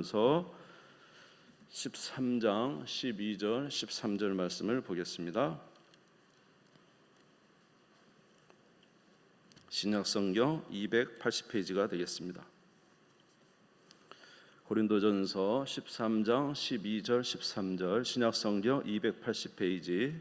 고린도전서 13장 12절 13절 말씀을 보겠습니다. 신약성경 280페이지가 되겠습니다. 고린도전서 13장 12절 13절 신약성경 280페이지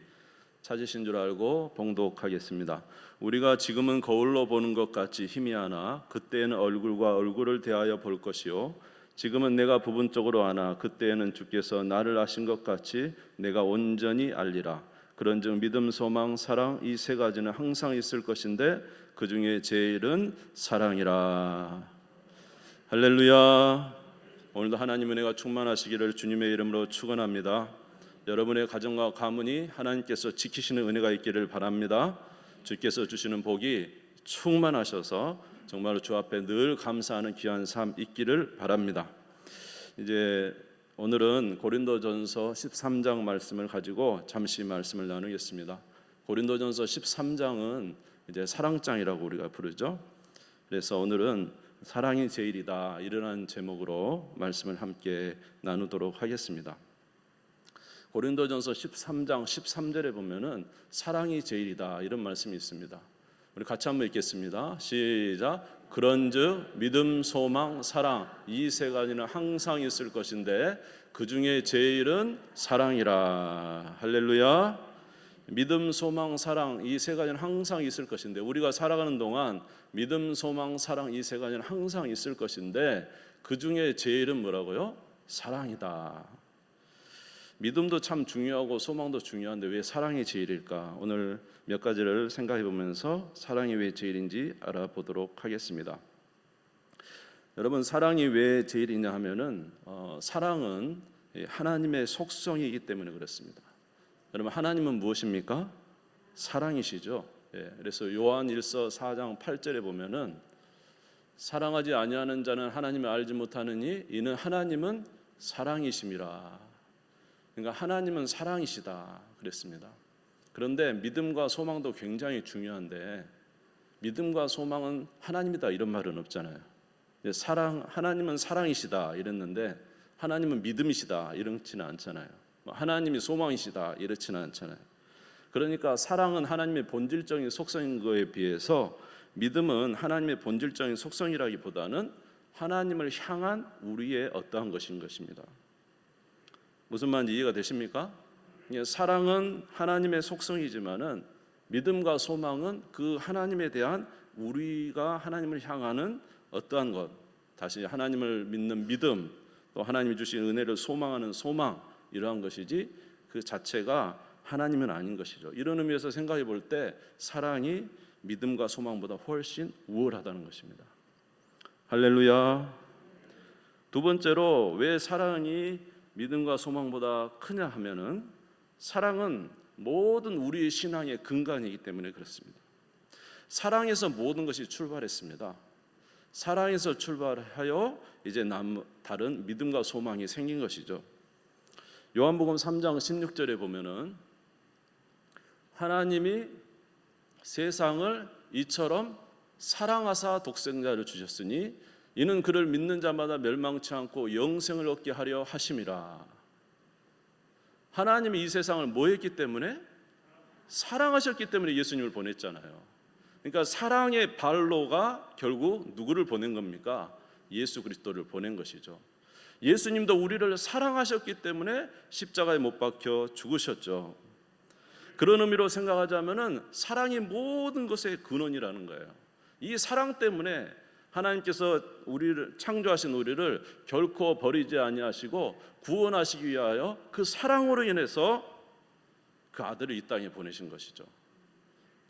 찾으신 줄 알고 봉독하겠습니다. 우리가 지금은 거울로 보는 것 같이 희미하나 그때에는 얼굴과 얼굴을 대하여 볼 것이요 지금은 내가 부분적으로 아나 그때에는 주께서 나를 아신 것 같이 내가 온전히 알리라. 그런즉 믿음, 소망, 사랑 이 세 가지는 항상 있을 것인데 그 중에 제일은 사랑이라. 할렐루야. 오늘도 하나님의 은혜가 충만하시기를 주님의 이름으로 축원합니다. 여러분의 가정과 가문이 하나님께서 지키시는 은혜가 있기를 바랍니다. 주께서 주시는 복이 충만하셔서 정말로 주 앞에 늘 감사하는 귀한 삶 있기를 바랍니다. 이제 오늘은 고린도전서 13장 말씀을 가지고 잠시 말씀을 나누겠습니다. 고린도전서 13장은 이제 사랑장이라고 우리가 부르죠. 그래서 오늘은 사랑이 제일이다 이런 제목으로 말씀을 함께 나누도록 하겠습니다. 고린도전서 13장 13절에 보면은 사랑이 제일이다 이런 말씀이 있습니다. 우리 같이 한번 읽겠습니다. 시작. 그런즉 믿음, 소망, 사랑 이 세 가지는 항상 있을 것인데 그 중에 제일은 사랑이라. 할렐루야. 믿음, 소망, 사랑 이 세 가지는 항상 있을 것인데 우리가 살아가는 동안 믿음, 소망, 사랑 이 세 가지는 항상 있을 것인데 그 중에 제일은 뭐라고요? 사랑이다. 믿음도 참 중요하고 소망도 중요한데 왜 사랑이 제일일까? 오늘 몇 가지를 생각해 보면서 사랑이 왜 제일인지 알아보도록 하겠습니다. 여러분, 사랑이 왜 제일이냐 하면은 사랑은 하나님의 속성이기 때문에 그렇습니다. 여러분, 하나님은 무엇입니까? 사랑이시죠. 그래서 요한 1서 4장 8절에 보면은 사랑하지 아니하는 자는 하나님을 알지 못하느니 이는 하나님은 사랑이심이라. 그러니까 하나님은 사랑이시다 그랬습니다. 그런데 믿음과 소망도 굉장히 중요한데 믿음과 소망은 하나님이다 이런 말은 없잖아요. 하나님은 사랑이시다 이랬는데 하나님은 믿음이시다 이렇지는 않잖아요. 하나님이 소망이시다 이렇지는 않잖아요. 그러니까 사랑은 하나님의 본질적인 속성인 거에 비해서 믿음은 하나님의 본질적인 속성이라기보다는 하나님을 향한 우리의 어떠한 것인 것입니다. 무슨 말인지 이해가 되십니까? 사랑은 하나님의 속성이지만은 믿음과 소망은 그 하나님에 대한 우리가 하나님을 향하는 어떠한 것, 다시 하나님을 믿는 믿음, 또 하나님이 주신 은혜를 소망하는 소망 이러한 것이지 그 자체가 하나님은 아닌 것이죠. 이런 의미에서 생각해 볼 때 사랑이 믿음과 소망보다 훨씬 우월하다는 것입니다. 할렐루야. 두 번째로 왜 사랑이 믿음과 소망보다 크냐 하면은 사랑은 모든 우리의 신앙의 근간이기 때문에 그렇습니다. 사랑에서 모든 것이 출발했습니다. 사랑에서 출발하여 이제 다른 믿음과 소망이 생긴 것이죠. 요한복음 3장 16절에 보면은 하나님이 세상을 이처럼 사랑하사 독생자를 주셨으니 이는 그를 믿는 자마다 멸망치 않고 영생을 얻게 하려 하심이라. 하나님이 이 세상을 뭐 했기 때문에? 사랑하셨기 때문에 예수님을 보냈잖아요. 그러니까 사랑의 발로가 결국 누구를 보낸 겁니까? 예수 그리스도를 보낸 것이죠. 예수님도 우리를 사랑하셨기 때문에 십자가에 못 박혀 죽으셨죠. 그런 의미로 생각하자면은 사랑이 모든 것의 근원이라는 거예요. 이 사랑 때문에 하나님께서 우리를 창조하신 우리를 결코 버리지 아니하시고 구원하시기 위하여 그 사랑으로 인해서 그 아들을 이 땅에 보내신 것이죠.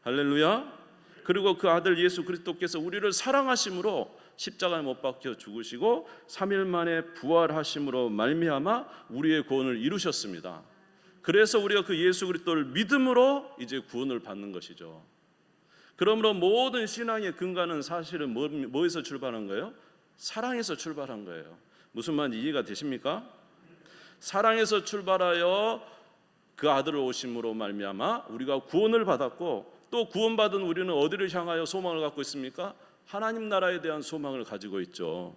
할렐루야. 그리고 그 아들 예수 그리스도께서 우리를 사랑하심으로 십자가에 못 박혀 죽으시고 3일 만에 부활하심으로 말미암아 우리의 구원을 이루셨습니다. 그래서 우리가 그 예수 그리스도를 믿음으로 이제 구원을 받는 것이죠. 그러므로 모든 신앙의 근간은 사실은 뭐에서 출발한 거예요? 사랑에서 출발한 거예요. 무슨 말인지 이해가 되십니까? 사랑에서 출발하여 그 아들을 오심으로 말미암아 우리가 구원을 받았고 또 구원받은 우리는 어디를 향하여 소망을 갖고 있습니까? 하나님 나라에 대한 소망을 가지고 있죠.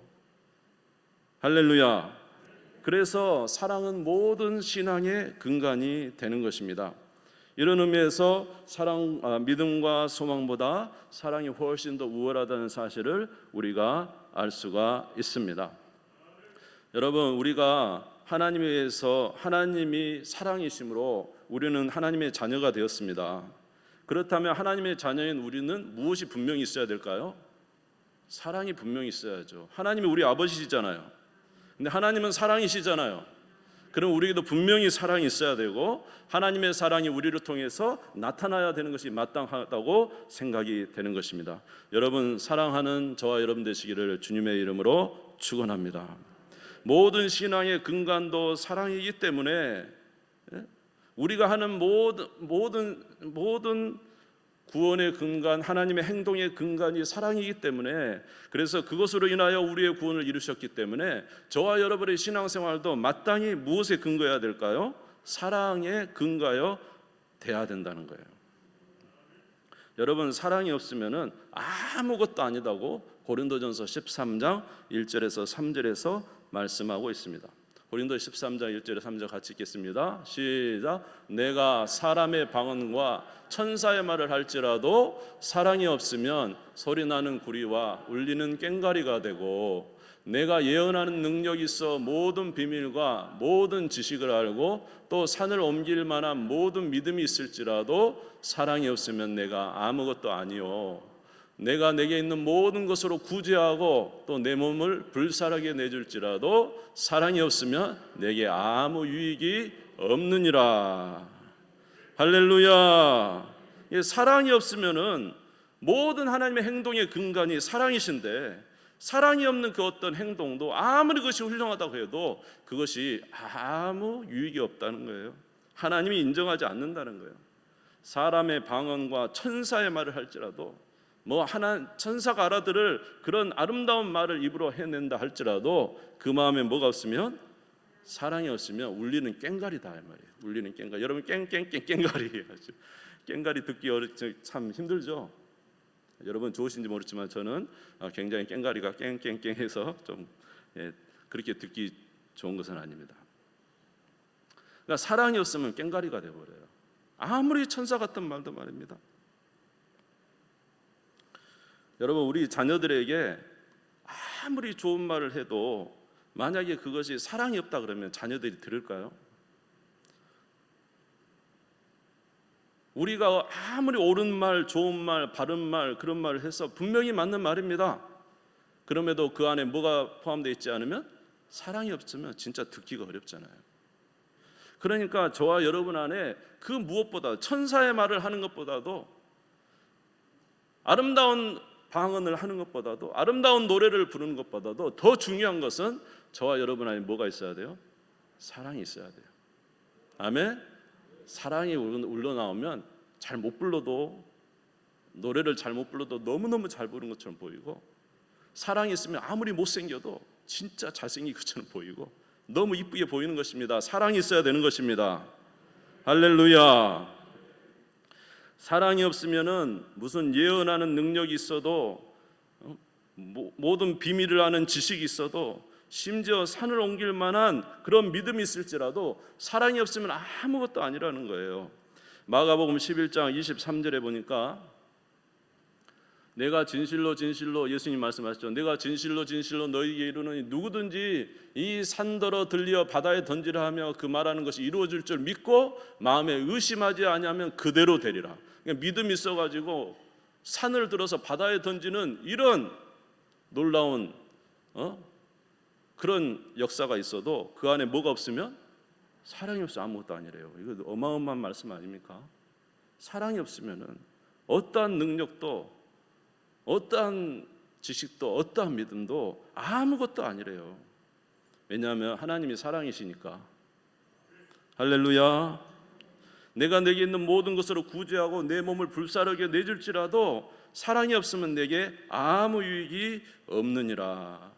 할렐루야. 그래서 사랑은 모든 신앙의 근간이 되는 것입니다. 이런 의미에서 믿음과 소망보다 사랑이 훨씬 더 우월하다는 사실을 우리가 알 수가 있습니다. 여러분, 우리가 하나님에 의해서 하나님이 사랑이심으로 우리는 하나님의 자녀가 되었습니다. 그렇다면 하나님의 자녀인 우리는 무엇이 분명히 있어야 될까요? 사랑이 분명히 있어야죠. 하나님이 우리 아버지시잖아요. 근데 하나님은 사랑이시잖아요. 그럼 우리에게도 분명히 사랑이 있어야 되고 하나님의 사랑이 우리를 통해서 나타나야 되는 것이 마땅하다고 생각이 되는 것입니다. 여러분, 사랑하는 저와 여러분 되시기를 주님의 이름으로 축원합니다. 모든 신앙의 근간도 사랑이기 때문에 우리가 하는 모든 구원의 근간, 하나님의 행동의 근간이 사랑이기 때문에, 그래서 그것으로 인하여 우리의 구원을 이루셨기 때문에 저와 여러분의 신앙생활도 마땅히 무엇에 근거해야 될까요? 사랑에 근거하여 돼야 된다는 거예요. 여러분, 사랑이 없으면은 아무것도 아니다고 고린도전서 13장 1절에서 3절에서 말씀하고 있습니다. 고린도 13장 1절에 3절 같이 읽겠습니다. 시작. 내가 사람의 방언과 천사의 말을 할지라도 사랑이 없으면 소리나는 구리와 울리는 꽹과리가 되고, 내가 예언하는 능력이 있어 모든 비밀과 모든 지식을 알고 또 산을 옮길 만한 모든 믿음이 있을지라도 사랑이 없으면 내가 아무것도 아니요, 내가 내게 있는 모든 것으로 구제하고 또 내 몸을 불살하게 내줄지라도 사랑이 없으면 내게 아무 유익이 없느니라. 할렐루야. 사랑이 없으면은 모든 하나님의 행동의 근간이 사랑이신데, 사랑이 없는 그 어떤 행동도 아무리 그것이 훌륭하다고 해도 그것이 아무 유익이 없다는 거예요. 하나님이 인정하지 않는다는 거예요. 사람의 방언과 천사의 말을 할지라도, 천사가 알아들을 그런 아름다운 말을 입으로 해낸다 할지라도 그 마음에 뭐가 없으면, 사랑이 없으면 울리는 꽹과리다 이 말이에요. 울리는 꽹과리. 여러분, 꽹과리 꽹과리 듣기 참 힘들죠. 여러분 좋으신지 모르지만 저는 굉장히 꽹과리가 깽깽깽해서 좀 그렇게 듣기 좋은 것은 아닙니다. 그러니까 사랑이 없으면 꽹과리가 되어버려요. 아무리 천사 같은 말도 말입니다. 여러분, 우리 자녀들에게 아무리 좋은 말을 해도 만약에 그것이 사랑이 없다 그러면 자녀들이 들을까요? 우리가 아무리 옳은 말, 좋은 말, 바른 말, 그런 말을 해서 분명히 맞는 말입니다. 그럼에도 그 안에 뭐가 포함되어 있지 않으면, 사랑이 없으면 진짜 듣기가 어렵잖아요. 그러니까 저와 여러분 안에 그 무엇보다, 천사의 말을 하는 것보다도, 아름다운 방언을 하는 것보다도, 아름다운 노래를 부르는 것보다도 더 중요한 것은 저와 여러분 안에 뭐가 있어야 돼요? 사랑이 있어야 돼요. 아멘. 사랑이 흘러나오면 잘 못 불러도, 노래를 잘 못 불러도 너무너무 잘 부르는 것처럼 보이고, 사랑이 있으면 아무리 못생겨도 진짜 잘생긴 것처럼 보이고 너무 이쁘게 보이는 것입니다. 사랑이 있어야 되는 것입니다. 할렐루야. 사랑이 없으면은 무슨 예언하는 능력이 있어도, 모든 비밀을 아는 지식이 있어도, 심지어 산을 옮길 만한 그런 믿음이 있을지라도 사랑이 없으면 아무것도 아니라는 거예요. 마가복음 11장 23절에 보니까, 내가 진실로 진실로, 예수님 말씀하셨죠. 내가 진실로 진실로 너희에게 이르노니 누구든지 이 산더러 들려 바다에 던지라 하며 그 말하는 것이 이루어질 줄 믿고 마음에 의심하지 아니하면 그대로 되리라. 그러니까 믿음이 있어가지고 산을 들어서 바다에 던지는 이런 놀라운 그런 역사가 있어도 그 안에 뭐가 없으면, 사랑이 없으면 아무것도 아니래요. 이거 어마어마한 말씀 아닙니까? 사랑이 없으면은 어떠한 능력도, 어떠한 지식도, 어떠한 믿음도 아무것도 아니래요. 왜냐하면 하나님이 사랑이시니까. 할렐루야. 내가 내게 있는 모든 것으로 구제하고 내 몸을 불사르게 내줄지라도 사랑이 없으면 내게 아무 유익이 없느니라.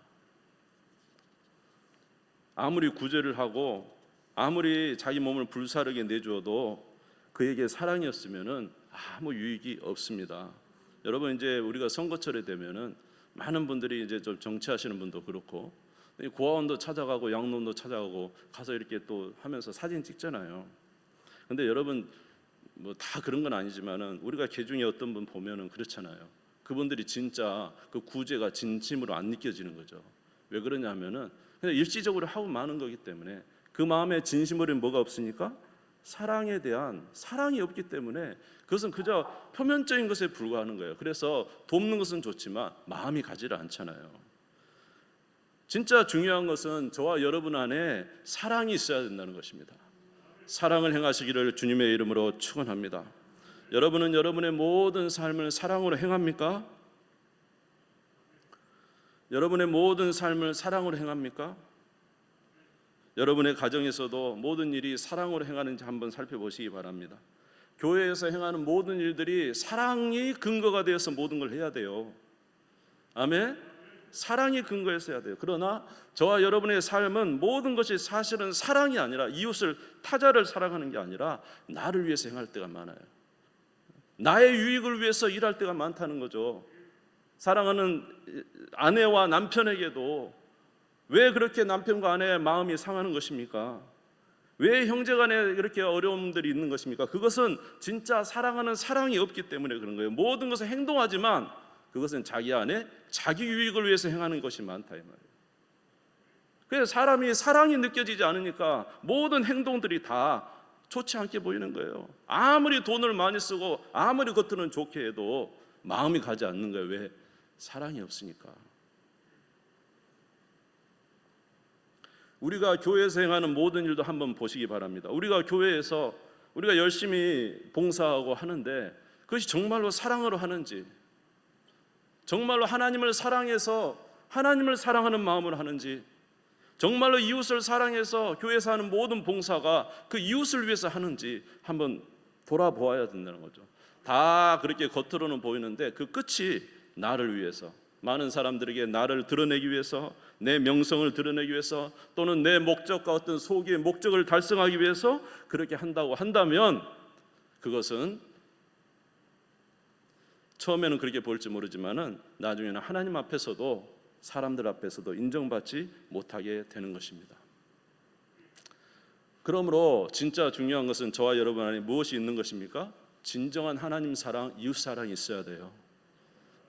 아무리 구제를 하고 아무리 자기 몸을 불사르게 내주어도 그에게 사랑이 없으면은 아무 유익이 없습니다. 여러분, 이제 우리가 선거철에 되면은 많은 분들이 이제 좀 정치하시는 분도 그렇고 고아원도 찾아가고 양로원도 찾아가고 가서 이렇게 또 하면서 사진 찍잖아요. 근데 여러분 뭐 다 그런 건 아니지만은 우리가 개 중에 어떤 분 보면은 그렇잖아요. 그분들이 진짜 그 구제가 진심으로 안 느껴지는 거죠. 왜 그러냐면은 그냥 일시적으로 하고 마는 거기 때문에 그 마음에 진심으로 뭐가 없으니까 사랑에 대한 사랑이 없기 때문에 그것은 그저 표면적인 것에 불과하는 거예요. 그래서 돕는 것은 좋지만 마음이 가지를 않잖아요. 진짜 중요한 것은 저와 여러분 안에 사랑이 있어야 된다는 것입니다. 사랑을 행하시기를 주님의 이름으로 축원합니다. 여러분은 여러분의 모든 삶을 사랑으로 행합니까? 여러분의 모든 삶을 사랑으로 행합니까? 여러분의 가정에서도 모든 일이 사랑으로 행하는지 한번 살펴보시기 바랍니다. 교회에서 행하는 모든 일들이 사랑이 근거가 되어서 모든 걸 해야 돼요. 아멘? 사랑이 근거에서 해야 돼요. 그러나 저와 여러분의 삶은 모든 것이 사실은 사랑이 아니라 이웃을 타자를 사랑하는 게 아니라 나를 위해서 행할 때가 많아요. 나의 유익을 위해서 일할 때가 많다는 거죠. 사랑하는 아내와 남편에게도 왜 그렇게 남편과 아내의 마음이 상하는 것입니까? 왜 형제간에 이렇게 어려움들이 있는 것입니까? 그것은 진짜 사랑하는 사랑이 없기 때문에 그런 거예요. 모든 것을 행동하지만 그것은 자기 안에 자기 유익을 위해서 행하는 것이 많다 이 말이에요. 그래서 사람이 사랑이 느껴지지 않으니까 모든 행동들이 다 좋지 않게 보이는 거예요. 아무리 돈을 많이 쓰고 아무리 겉으로는 좋게 해도 마음이 가지 않는 거예요. 왜? 사랑이 없으니까. 우리가 교회에서 행하는 모든 일도 한번 보시기 바랍니다. 우리가 교회에서 우리가 열심히 봉사하고 하는데 그것이 정말로 사랑으로 하는지, 정말로 하나님을 사랑해서 하나님을 사랑하는 마음으로 하는지, 정말로 이웃을 사랑해서 교회에서 하는 모든 봉사가 그 이웃을 위해서 하는지 한번 돌아보아야 된다는 거죠. 다 그렇게 겉으로는 보이는데 그 끝이 나를 위해서, 많은 사람들에게 나를 드러내기 위해서, 내 명성을 드러내기 위해서, 또는 내 목적과 어떤 소기의 목적을 달성하기 위해서 그렇게 한다고 한다면 그것은 처음에는 그렇게 보일지 모르지만은 나중에는 하나님 앞에서도 사람들 앞에서도 인정받지 못하게 되는 것입니다. 그러므로 진짜 중요한 것은 저와 여러분 안에 무엇이 있는 것입니까? 진정한 하나님 사랑, 이웃 사랑이 있어야 돼요.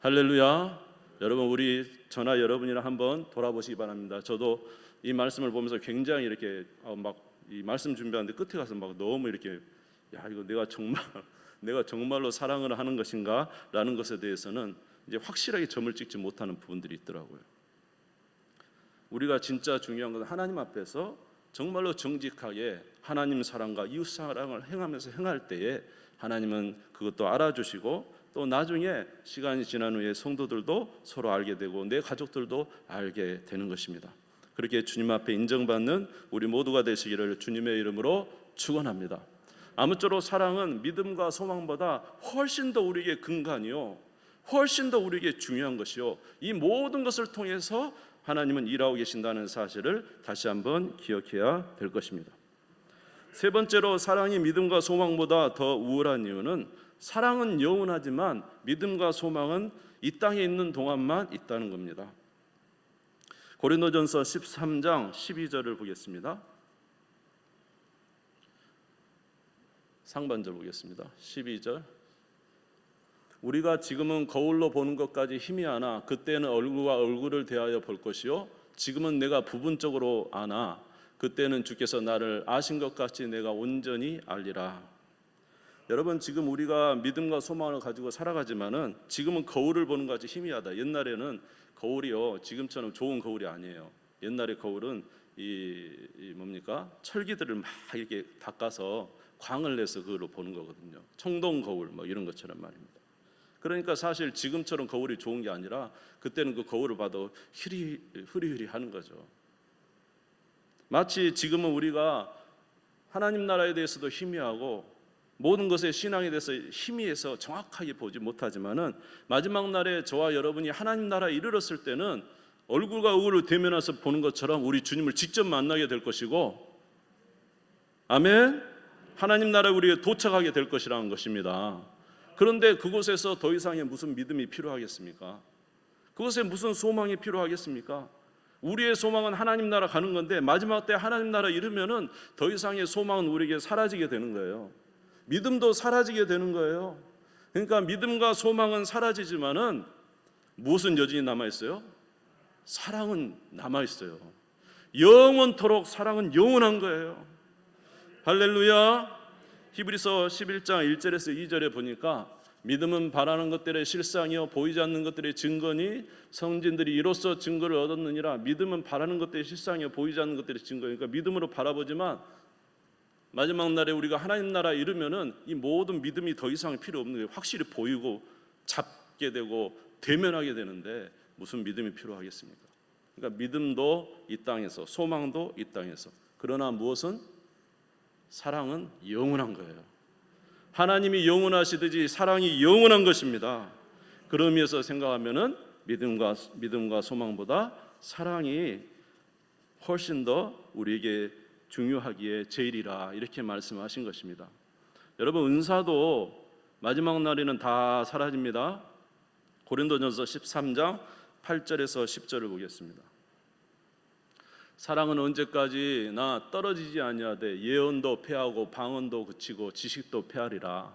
할렐루야. 여러분, 우리 저나 여러분이나 한번 돌아보시기 바랍니다. 저도 이 말씀을 보면서 굉장히 이렇게 막 이 말씀 준비하는데 끝에 가서 막 너무 이렇게 이거 내가 정말로 사랑을 하는 것인가라는 것에 대해서는 이제 확실하게 점을 찍지 못하는 부분들이 있더라고요. 우리가 진짜 중요한 것은 하나님 앞에서 정말로 정직하게 하나님 사랑과 이웃 사랑을 행하면서 행할 때에 하나님은 그것도 알아주시고 또 나중에 시간이 지난 후에 성도들도 서로 알게 되고 내 가족들도 알게 되는 것입니다. 그렇게 주님 앞에 인정받는 우리 모두가 되시기를 주님의 이름으로 축원합니다. 아무쪼록 사랑은 믿음과 소망보다 훨씬 더 우리에게 근간이요, 훨씬 더 우리에게 중요한 것이요, 이 모든 것을 통해서 하나님은 일하고 계신다는 사실을 다시 한번 기억해야 될 것입니다. 세 번째로 사랑이 믿음과 소망보다 더 우월한 이유는 사랑은 영원하지만 믿음과 소망은 이 땅에 있는 동안만 있다는 겁니다. 고린도전서 13장 12절을 보겠습니다. 상반절 보겠습니다. 12절. 우리가 지금은 거울로 보는 것까지 희미하나 그때는 얼굴과 얼굴을 대하여 볼 것이요 지금은 내가 부분적으로 아나 그때는 주께서 나를 아신 것 같이 내가 온전히 알리라. 여러분, 지금 우리가 믿음과 소망을 가지고 살아가지만은 지금은 거울을 보는 것 같이 희미하다. 옛날에는 거울이요 지금처럼 좋은 거울이 아니에요. 옛날에 거울은 철기들을 막 이렇게 닦아서 광을 내서 그걸로 보는 거거든요. 청동 거울 뭐 이런 것처럼 말입니다. 그러니까 사실 지금처럼 거울이 좋은 게 아니라 그때는 그 거울을 봐도 흐리흐리하는 거죠. 마치 지금은 우리가 하나님 나라에 대해서도 희미하고 모든 것에 신앙에 대해서 희미해서 정확하게 보지 못하지만은 마지막 날에 저와 여러분이 하나님 나라에 이르렀을 때는 얼굴과 얼굴을 대면해서 보는 것처럼 우리 주님을 직접 만나게 될 것이고, 아멘. 하나님 나라에 우리가 도착하게 될 것이라는 것입니다. 그런데 그곳에서 더 이상의 무슨 믿음이 필요하겠습니까? 그곳에 무슨 소망이 필요하겠습니까? 우리의 소망은 하나님 나라 가는 건데 마지막 때 하나님 나라 이르면은 더 이상의 소망은 우리에게 사라지게 되는 거예요. 믿음도 사라지게 되는 거예요. 그러니까 믿음과 소망은 사라지지만은 무엇은 여전히 남아 있어요? 사랑은 남아 있어요. 영원토록 사랑은 영원한 거예요. 할렐루야. 히브리서 11장 1절에서 2절에 보니까 믿음은 바라는 것들의 실상이요 보이지 않는 것들의 증거니 성진들이 이로써 증거를 얻었느니라. 믿음은 바라는 것들의 실상이요 보이지 않는 것들의 증거니까 그러니까 믿음으로 바라보지만 마지막 날에 우리가 하나님 나라 이르면은 이 모든 믿음이 더 이상 필요 없는 거예요. 확실히 보이고 잡게 되고 대면하게 되는데 무슨 믿음이 필요하겠습니까? 그러니까 믿음도 이 땅에서 소망도 이 땅에서 그러나 무엇은 사랑은 영원한 거예요. 하나님이 영원하시듯이 사랑이 영원한 것입니다. 그런 의미에서 생각하면은 믿음과 소망보다 사랑이 훨씬 더 우리에게 중요하기에 제일이라 이렇게 말씀하신 것입니다. 여러분 은사도 마지막 날에는 다 사라집니다. 고린도전서 13장 8절에서 10절을 보겠습니다. 사랑은 언제까지나 떨어지지 아니하되 예언도 패하고 방언도 그치고 지식도 패하리라.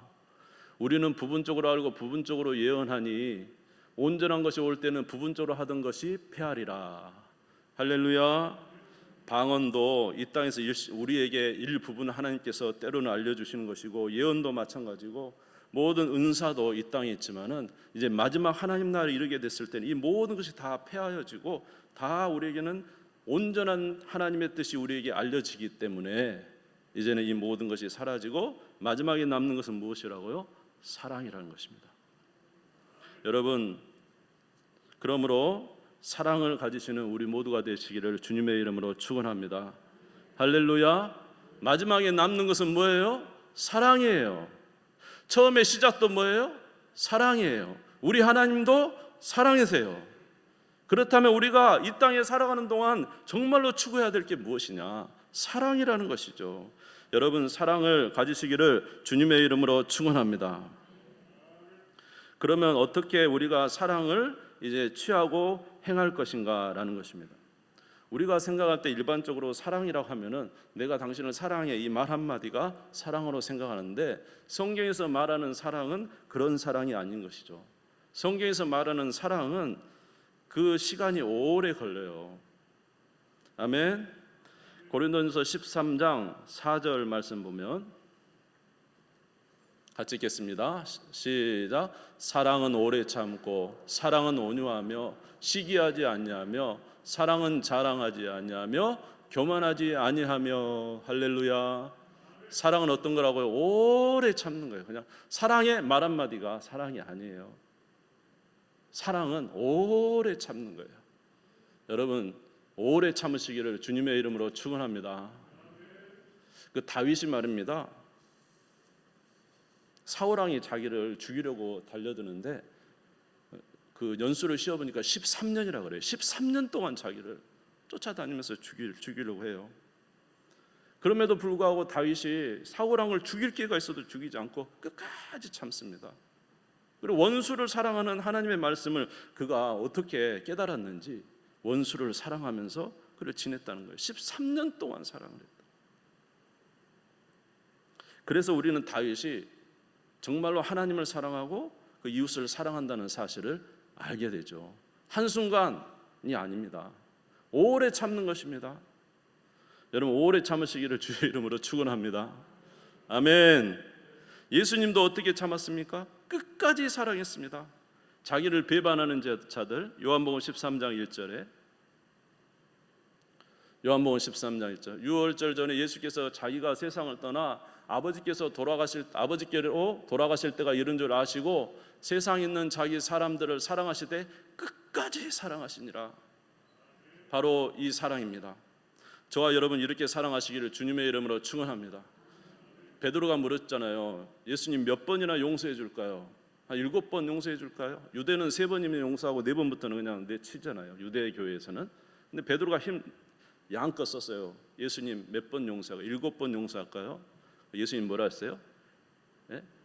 우리는 부분적으로 알고 부분적으로 예언하니 온전한 것이 올 때는 부분적으로 하던 것이 패하리라. 할렐루야. 방언도 이 땅에서 우리에게 일부분 하나님께서 때로는 알려주시는 것이고 예언도 마찬가지고 모든 은사도 이 땅에 있지만은 이제 마지막 하나님 나라에 이르게 됐을 때는 이 모든 것이 다 폐하여지고 다 우리에게는 온전한 하나님의 뜻이 우리에게 알려지기 때문에 이제는 이 모든 것이 사라지고 마지막에 남는 것은 무엇이라고요? 사랑이라는 것입니다. 여러분 그러므로 사랑을 가지시는 우리 모두가 되시기를 주님의 이름으로 축원합니다. 할렐루야. 마지막에 남는 것은 뭐예요? 사랑이에요. 처음에 시작도 뭐예요? 사랑이에요. 우리 하나님도 사랑이세요. 그렇다면 우리가 이 땅에 살아가는 동안 정말로 추구해야 될 게 무엇이냐? 사랑이라는 것이죠. 여러분 사랑을 가지시기를 주님의 이름으로 축원합니다. 그러면 어떻게 우리가 사랑을 이제 취하고 행할 것인가라는 것입니다. 우리가 생각할 때 일반적으로 사랑이라고 하면은 내가 당신을 사랑해 이 말 한마디가 사랑으로 생각하는데 성경에서 말하는 사랑은 그런 사랑이 아닌 것이죠. 성경에서 말하는 사랑은 그 시간이 오래 걸려요. 아멘. 고린도전서 13장 4절 말씀 보면 같이 읽겠습니다. 시작. 사랑은 오래 참고 사랑은 온유하며 시기하지 아니하며 사랑은 자랑하지 아니하며 교만하지 아니하며. 할렐루야. 사랑은 어떤 거라고요? 오래 참는 거예요. 그냥 사랑의 말 한마디가 사랑이 아니에요. 사랑은 오래 참는 거예요. 여러분 오래 참으시기를 주님의 이름으로 축원합니다. 그 다윗이 말입니다. 사울왕이 자기를 죽이려고 달려드는데 그 연수를 씌워보니까 13년이라 그래요. 13년 동안 자기를 쫓아다니면서 죽이려고 해요. 그럼에도 불구하고 다윗이 사울왕을 죽일 기회가 있어도 죽이지 않고 끝까지 참습니다. 그리고 원수를 사랑하는 하나님의 말씀을 그가 어떻게 깨달았는지 원수를 사랑하면서 그를 지냈다는 거예요. 13년 동안 사랑을 했다. 그래서 우리는 다윗이 정말로 하나님을 사랑하고 그 이웃을 사랑한다는 사실을 알게 되죠. 한순간이 아닙니다. 오래 참는 것입니다. 여러분 오래 참으시기를 주의 이름으로 축원합니다. 아멘. 예수님도 어떻게 참았습니까? 끝까지 사랑했습니다. 자기를 배반하는 자들 요한복음 13장 1절에 요한복음 13장 1절 유월절 전에 예수께서 자기가 세상을 떠나 아버지께로 돌아가실 때가 이른 줄 아시고 세상에 있는 자기 사람들을 사랑하시되 끝까지 사랑하시니라. 바로 이 사랑입니다. 저와 여러분 이렇게 사랑하시기를 주님의 이름으로 축원합니다. 베드로가 물었잖아요. 예수님 몇 번이나 용서해 줄까요? 한 7번 용서해 줄까요? 유대는 3번이면 용서하고 4번부터는 그냥 내치잖아요. 유대 교회에서는. 근데 베드로가 양껏 썼어요. 예수님 몇 번 용서하고 7번 용서할까요? 예수님 뭐라 했어요?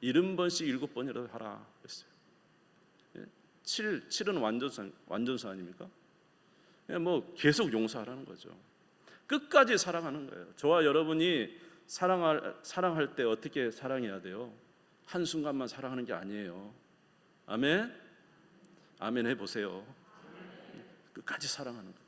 70번씩 7번이라도 하라 했어요. 7은 완전수 아닙니까? 그냥 뭐 계속 용서하라는 거죠. 끝까지 사랑하는 거예요. 저와 여러분이 사랑할 때 어떻게 사랑해야 돼요? 한순간만 사랑하는 게 아니에요. 아멘? 아멘 해보세요. 끝까지 사랑하는 거예요.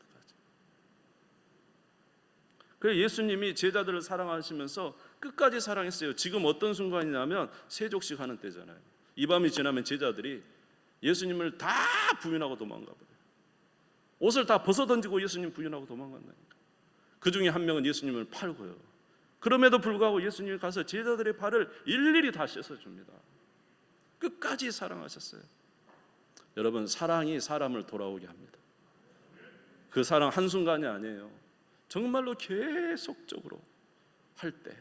그래서 예수님이 제자들을 사랑하시면서 끝까지 사랑했어요. 지금 어떤 순간이냐면 세족식 하는 때잖아요. 이 밤이 지나면 제자들이 예수님을 다 부인하고 도망가 버려요. 옷을 다 벗어던지고 예수님 부인하고 도망간다니까. 그 중에 한 명은 예수님을 팔고요. 그럼에도 불구하고 예수님이 가서 제자들의 발을 일일이 다 씻어줍니다. 끝까지 사랑하셨어요. 여러분, 사랑이 사람을 돌아오게 합니다. 그 사랑 한순간이 아니에요. 정말로 계속적으로 할 때.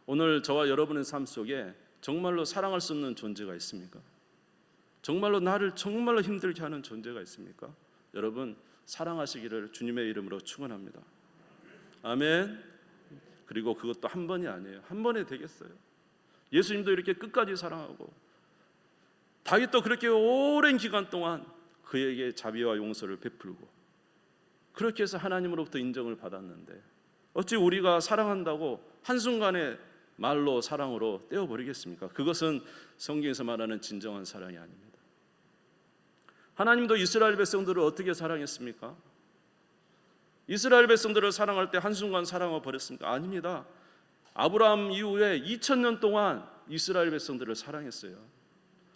오늘 저와 여러분의 삶 속에 정말로 사랑할 수 없는 존재가 있습니까? 정말로 나를 정말로 힘들게 하는 존재가 있습니까? 여러분, 사랑하시기를 주님의 이름으로 축원합니다. 아멘. 그리고 그것도 한 번이 아니에요. 한 번에 되겠어요? 예수님도 이렇게 끝까지 사랑하고 다윗도 그렇게 오랜 기간 동안 그에게 자비와 용서를 베풀고 그렇게 해서 하나님으로부터 인정을 받았는데 어찌 우리가 사랑한다고 한순간에 말로 사랑으로 떼어버리겠습니까? 그것은 성경에서 말하는 진정한 사랑이 아닙니다. 하나님도 이스라엘 백성들을 어떻게 사랑했습니까? 이스라엘 백성들을 사랑할 때 한순간 사랑을 버렸습니까? 아닙니다. 아브라함 이후에 2000년 동안 이스라엘 백성들을 사랑했어요.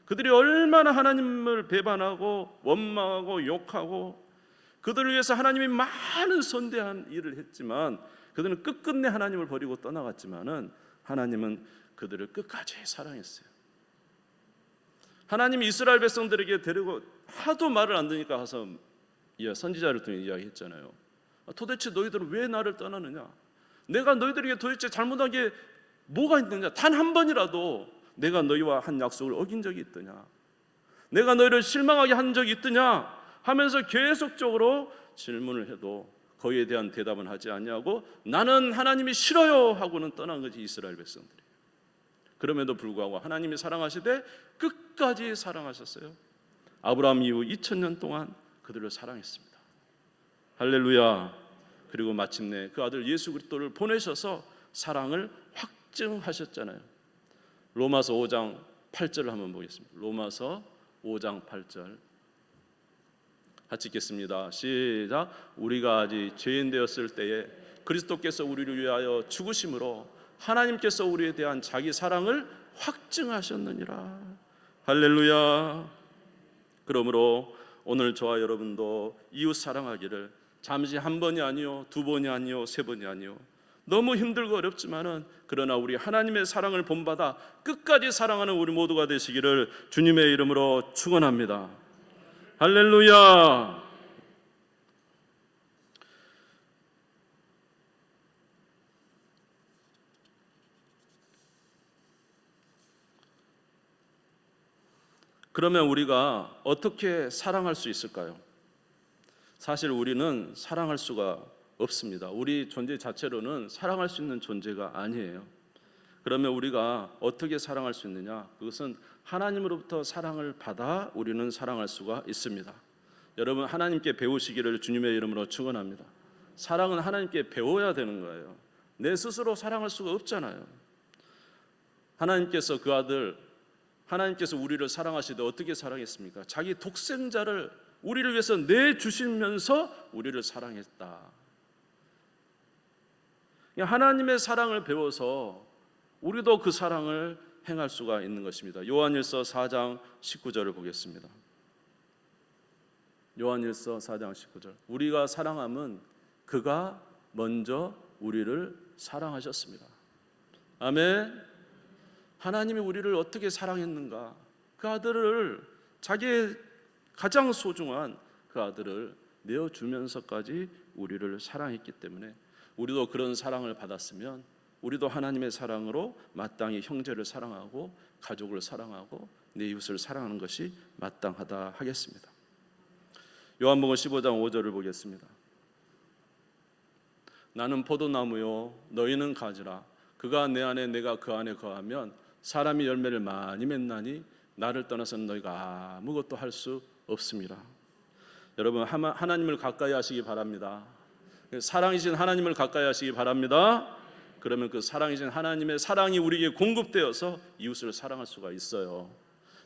그들이 얼마나 하나님을 배반하고 원망하고 욕하고 그들을 위해서 하나님이 많은 선대한 일을 했지만 그들은 끝끝내 하나님을 버리고 떠나갔지만은 하나님은 그들을 끝까지 사랑했어요. 하나님이 이스라엘 백성들에게 데리고 하도 말을 안 듣니까 가서 선지자를 통해 이야기했잖아요. 도대체 너희들은 왜 나를 떠나느냐? 내가 너희들에게 도대체 잘못한 게 뭐가 있느냐? 단 한 번이라도 내가 너희와 한 약속을 어긴 적이 있더냐? 내가 너희를 실망하게 한 적이 있더냐? 하면서 계속적으로 질문을 해도 거기에 대한 대답은 하지 않냐고 나는 하나님이 싫어요 하고는 떠난 거지 이스라엘 백성들이. 그럼에도 불구하고 하나님이 사랑하시되 끝까지 사랑하셨어요. 아브라함 이후 2000년 동안 그들을 사랑했습니다. 할렐루야. 그리고 마침내 그 아들 예수 그리스도를 보내셔서 사랑을 확증하셨잖아요. 로마서 5장 8절을 한번 보겠습니다. 로마서 5장 8절 같이 읽겠습니다. 시작. 우리가 아직 죄인 되었을 때에 그리스도께서 우리를 위하여 죽으심으로 하나님께서 우리에 대한 자기 사랑을 확증하셨느니라. 할렐루야. 그러므로 오늘 저와 여러분도 이웃 사랑하기를 잠시 한 번이 아니요, 두 번이 아니요, 세 번이 아니요. 너무 힘들고 어렵지만은 그러나 우리 하나님의 사랑을 본받아 끝까지 사랑하는 우리 모두가 되시기를 주님의 이름으로 축원합니다. 할렐루야. 그러면 우리가 어떻게 사랑할 수 있을까요? 사실 우리는 사랑할 수가 없습니다. 우리 존재 자체로는 사랑할 수 있는 존재가 아니에요. 그러면 우리가 어떻게 사랑할 수 있느냐? 그것은 하나님으로부터 사랑을 받아 우리는 사랑할 수가 있습니다. 여러분, 하나님께 배우시기를 주님의 이름으로 축원합니다. 사랑은 하나님께 배워야 되는 거예요. 내 스스로 사랑할 수가 없잖아요. 하나님께서 그 아들, 하나님께서 우리를 사랑하시되 어떻게 사랑했습니까? 자기 독생자를 우리를 위해서 내주시면서 우리를 사랑했다. 하나님의 사랑을 배워서 우리도 그 사랑을 행할 수가 있는 것입니다. 요한일서 4장 19절을 보겠습니다. 요한일서 4장 19절. 우리가 사랑함은 그가 먼저 우리를 사랑하셨습니다. 아멘. 하나님이 우리를 어떻게 사랑했는가? 그 아들을, 자기의 가장 소중한 그 아들을 내어주면서까지 우리를 사랑했기 때문에 우리도 그런 사랑을 받았으면 우리도 하나님의 사랑으로 마땅히 형제를 사랑하고 가족을 사랑하고 내 이웃을 사랑하는 것이 마땅하다 하겠습니다. 요한복음 15장 5절을 보겠습니다. 나는 포도나무요 너희는 가지라. 그가 내 안에 내가 그 안에 거하면 사람이 열매를 많이 맺나니 나를 떠나서는 너희가 아무것도 할 수 없습니다. 여러분 하나님을 가까이 하시기 바랍니다. 사랑이신 하나님을 가까이 하시기 바랍니다. 그러면 그 사랑이신 하나님의 사랑이 우리에게 공급되어서 이웃을 사랑할 수가 있어요.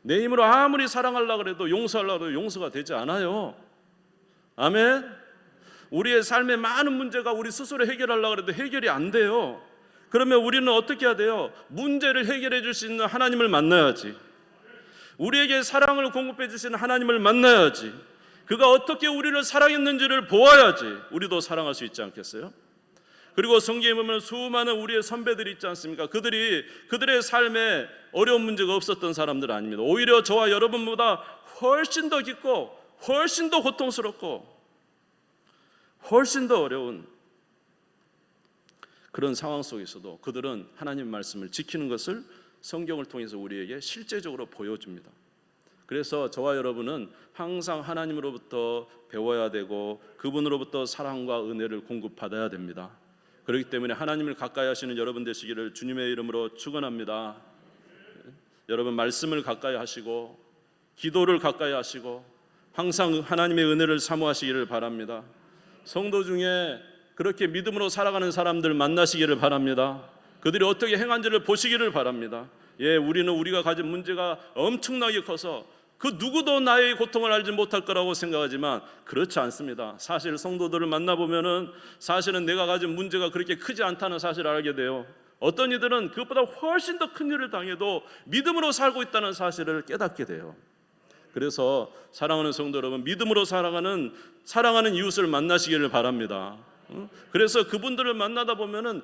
내 힘으로 아무리 사랑하려고 해도 용서하려고 해도 용서가 되지 않아요. 아멘. 우리의 삶의 많은 문제가 우리 스스로 해결하려고 해도 해결이 안 돼요. 그러면 우리는 어떻게 해야 돼요? 문제를 해결해 줄 수 있는 하나님을 만나야지. 우리에게 사랑을 공급해 주시는 하나님을 만나야지. 그가 어떻게 우리를 사랑했는지를 보아야지 우리도 사랑할 수 있지 않겠어요? 그리고 성경에 보면 수많은 우리의 선배들이 있지 않습니까? 그들의 삶에 어려운 문제가 없었던 사람들 아닙니다. 오히려 저와 여러분보다 훨씬 더 깊고 훨씬 더 고통스럽고 훨씬 더 어려운 그런 상황 속에서도 그들은 하나님 말씀을 지키는 것을 성경을 통해서 우리에게 실제적으로 보여줍니다. 그래서 저와 여러분은 항상 하나님으로부터 배워야 되고 그분으로부터 사랑과 은혜를 공급받아야 됩니다. 그렇기 때문에 하나님을 가까이 하시는 여러분 되시기를 주님의 이름으로 축원합니다. 여러분 말씀을 가까이 하시고 기도를 가까이 하시고 항상 하나님의 은혜를 사모하시기를 바랍니다. 성도 중에 그렇게 믿음으로 살아가는 사람들 만나시기를 바랍니다. 그들이 어떻게 행한지를 보시기를 바랍니다. 우리는 우리가 가진 문제가 엄청나게 커서 그 누구도 나의 고통을 알지 못할 거라고 생각하지만 그렇지 않습니다. 사실 성도들을 만나보면은 사실은 내가 가진 문제가 그렇게 크지 않다는 사실을 알게 돼요. 어떤 이들은 그것보다 훨씬 더 큰 일을 당해도 믿음으로 살고 있다는 사실을 깨닫게 돼요. 그래서 사랑하는 성도 여러분, 믿음으로 사랑하는 이웃을 만나시기를 바랍니다. 그래서 그분들을 만나다 보면은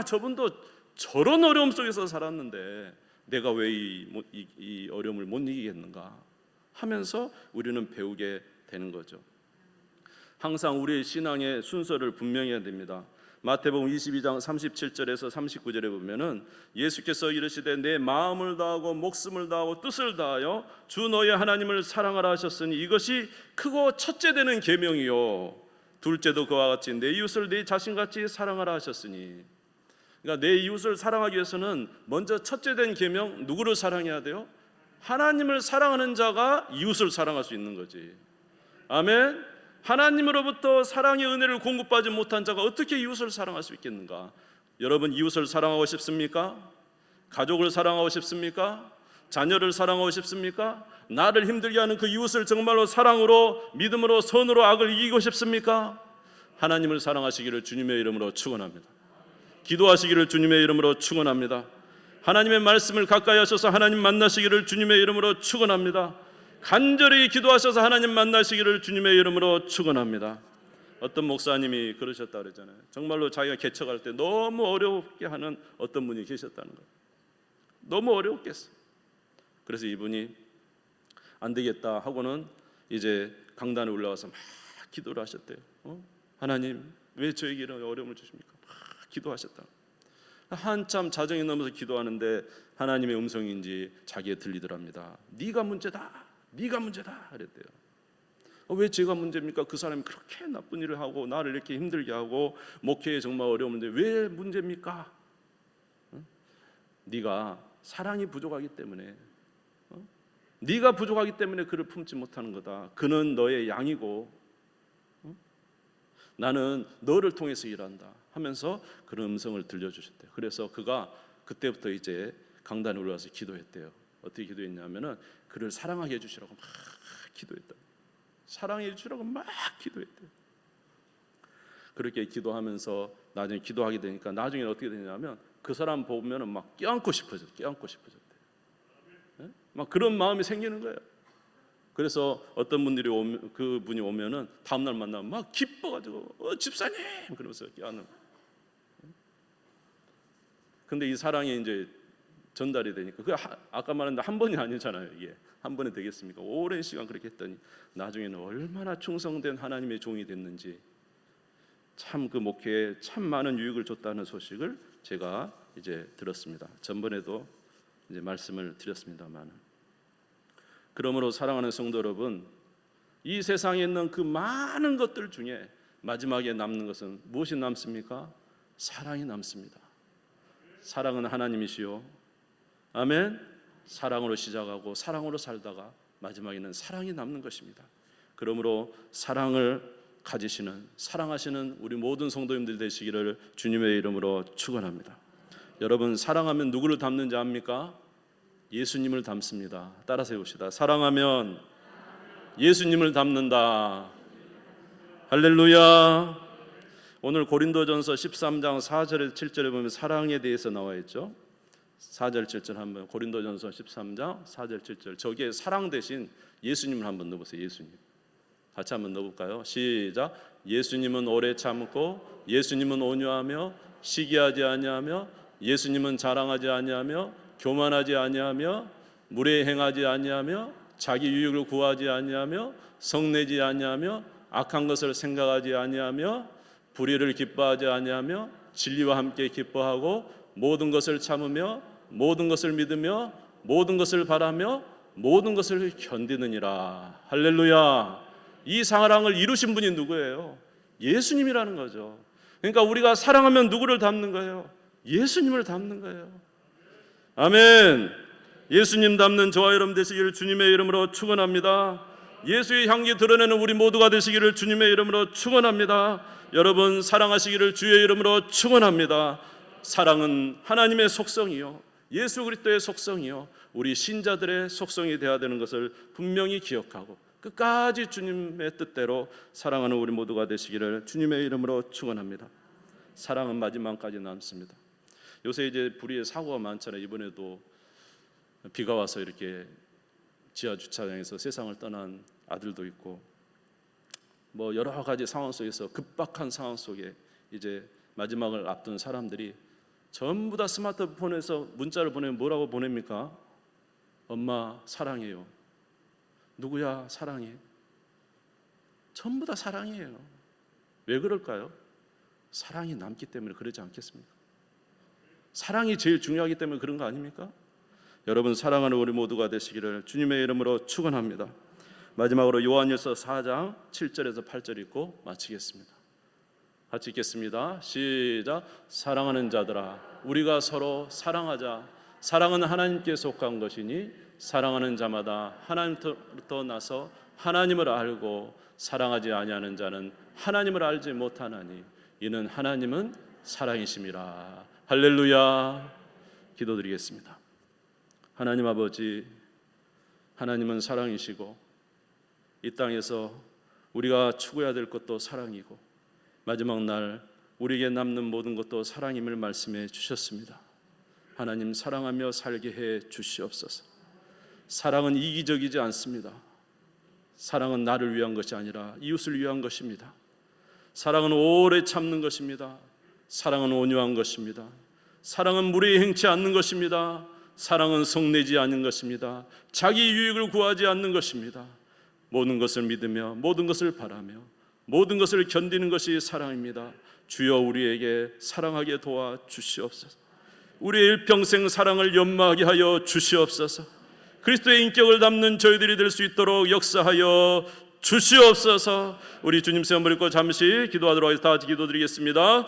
저분도 저런 어려움 속에서 살았는데 내가 왜 이 어려움을 못 이기겠는가 하면서 우리는 배우게 되는 거죠. 항상 우리의 신앙의 순서를 분명히 해야 됩니다. 마태복음 22장 37절에서 39절에 보면은 예수께서 이르시되 내 마음을 다하고 목숨을 다하고 뜻을 다하여 주 너의 하나님을 사랑하라 하셨으니 이것이 크고 첫째 되는 계명이요 둘째도 그와 같이 내 이웃을 내 자신같이 사랑하라 하셨으니, 그러니까 내 이웃을 사랑하기 위해서는 먼저 첫째 된 계명, 누구를 사랑해야 돼요? 하나님을 사랑하는 자가 이웃을 사랑할 수 있는 거지. 아멘. 하나님으로부터 사랑의 은혜를 공급받지 못한 자가 어떻게 이웃을 사랑할 수 있겠는가? 여러분 이웃을 사랑하고 싶습니까? 가족을 사랑하고 싶습니까? 자녀를 사랑하고 싶습니까? 나를 힘들게 하는 그 이웃을 정말로 사랑으로, 믿음으로, 선으로 악을 이기고 싶습니까? 하나님을 사랑하시기를 주님의 이름으로 축원합니다. 기도하시기를 주님의 이름으로 축원합니다. 하나님의 말씀을 가까이 하셔서 하나님 만나시기를 주님의 이름으로 축원합니다. 간절히 기도하셔서 하나님 만나시기를 주님의 이름으로 축원합니다. 어떤 목사님이 그러셨다 그랬잖아요. 정말로 자기가 개척할 때 너무 어렵게 하는 어떤 분이 계셨다는 거예요. 너무 어려웠겠어요. 그래서 이분이 안 되겠다 하고는 이제 강단에 올라와서 막 기도를 하셨대요. 하나님 왜 저에게 이런 어려움을 주십니까? 막 기도하셨다. 한참 자정이 넘어서 기도하는데 하나님의 음성인지 자기에 들리더랍니다. 네가 문제다, 네가 문제다 그랬대요. 왜 제가 문제입니까? 그 사람이 그렇게 나쁜 일을 하고 나를 이렇게 힘들게 하고 목회에 정말 어려운데 왜 문제입니까? 네가 사랑이 부족하기 때문에, 네가 부족하기 때문에 그를 품지 못하는 거다. 그는 너의 양이고 나는 너를 통해서 일한다 하면서 그런 음성을 들려주셨대요. 그래서 그가 그때부터 이제 강단에 올라와서 기도했대요. 어떻게 기도했냐면은 그를 사랑하게 해주시라고 막 기도했다. 사랑해 주시라고 막 기도했대요. 그렇게 기도하면서 나중에 기도하게 되니까 나중에 어떻게 되냐면 그 사람 보면은 막 껴안고 싶어졌대요. 막 그런 마음이 생기는 거예요. 그래서 어떤 분들이 그분이 오면은 다음날 만나면 막 기뻐가지고 집사님 그러면서 껴안는. 근데 이 사랑이 이제 전달이 되니까 아까 말했는데 한 번이 아니잖아요. 이게 한 번에 되겠습니까? 오랜 시간 그렇게 했더니 나중에는 얼마나 충성된 하나님의 종이 됐는지, 참 그 목회에 참 많은 유익을 줬다는 소식을 제가 이제 들었습니다. 전번에도 이제 말씀을 드렸습니다만, 그러므로 사랑하는 성도 여러분, 이 세상에 있는 그 많은 것들 중에 마지막에 남는 것은 무엇이 남습니까? 사랑이 남습니다. 사랑은 하나님이시요, 아멘. 사랑으로 시작하고 사랑으로 살다가 마지막에는 사랑이 남는 것입니다. 그러므로 사랑을 가지시는, 사랑하시는 우리 모든 성도님들 되시기를 주님의 이름으로 축원합니다. 여러분, 사랑하면 누구를 닮는지 압니까? 예수님을 닮습니다. 따라서 해봅시다. 사랑하면 예수님을 닮는다. 할렐루야. 오늘 고린도전서 13장 4절에서 7절에 보면 사랑에 대해서 나와 있죠. 4절 7절 한번, 고린도전서 13장 4절 7절, 저기에 사랑 대신 예수님을 한번 넣어보세요. 예수님 같이 한번 넣어볼까요? 시작. 예수님은 오래 참고, 예수님은 온유하며, 시기하지 아니하며, 예수님은 자랑하지 아니하며, 교만하지 아니하며, 무례 행하지 아니하며, 자기 유익을 구하지 아니하며, 성내지 아니하며, 악한 것을 생각하지 아니하며, 불의를 기뻐하지 아니하며, 진리와 함께 기뻐하고, 모든 것을 참으며, 모든 것을 믿으며, 모든 것을 바라며, 모든 것을 견디느니라. 할렐루야. 이 사랑을 이루신 분이 누구예요? 예수님이라는 거죠. 그러니까 우리가 사랑하면 누구를 닮는 거예요? 예수님을 닮는 거예요. 아멘. 예수님 닮는 저와 여러분 되시기를 주님의 이름으로 축원합니다. 예수의 향기 드러내는 우리 모두가 되시기를 주님의 이름으로 축원합니다. 여러분, 사랑하시기를 주의 이름으로 축원합니다. 사랑은 하나님의 속성이요, 예수 그리스도의 속성이요, 우리 신자들의 속성이 되어야 되는 것을 분명히 기억하고 끝까지 주님의 뜻대로 사랑하는 우리 모두가 되시기를 주님의 이름으로 축원합니다. 사랑은 마지막까지 남습니다. 요새 이제 불의의 사고가 많잖아요. 이번에도 비가 와서 이렇게 지하 주차장에서 세상을 떠난 아들도 있고, 뭐 여러 가지 상황 속에서, 급박한 상황 속에 이제 마지막을 앞둔 사람들이 전부 다 스마트폰에서 문자를 보내면 뭐라고 보냅니까? 엄마 사랑해요. 누구야? 사랑해. 전부 다 사랑이에요. 왜 그럴까요? 사랑이 남기 때문에 그러지 않겠습니까? 사랑이 제일 중요하기 때문에 그런 거 아닙니까? 여러분, 사랑하는 우리 모두가 되시기를 주님의 이름으로 축원합니다. 마지막으로 요한일서 4장 7절에서 8절 읽고 마치겠습니다. 같이 읽겠습니다. 시작. 사랑하는 자들아, 우리가 서로 사랑하자. 사랑은 하나님께 속한 것이니 사랑하는 자마다 하나님부터 나서 하나님을 알고, 사랑하지 아니하는 자는 하나님을 알지 못하나니 이는 하나님은 사랑이심이라. 할렐루야. 기도드리겠습니다. 하나님 아버지, 하나님은 사랑이시고 이 땅에서 우리가 추구해야 될 것도 사랑이고 마지막 날 우리에게 남는 모든 것도 사랑임을 말씀해 주셨습니다. 하나님, 사랑하며 살게 해 주시옵소서. 사랑은 이기적이지 않습니다. 사랑은 나를 위한 것이 아니라 이웃을 위한 것입니다. 사랑은 오래 참는 것입니다. 사랑은 온유한 것입니다. 사랑은 무례히 행치 않는 것입니다. 사랑은 성내지 않는 것입니다. 자기 유익을 구하지 않는 것입니다. 모든 것을 믿으며 모든 것을 바라며 모든 것을 견디는 것이 사랑입니다. 주여, 우리에게 사랑하게 도와 주시옵소서. 우리의 일평생 사랑을 연마하게 하여 주시옵소서. 그리스도의 인격을 담는 저희들이 될 수 있도록 역사하여 주시옵소서. 우리 주님 세움 버리고 잠시 기도하도록 하겠습니다. 다 같이 기도드리겠습니다.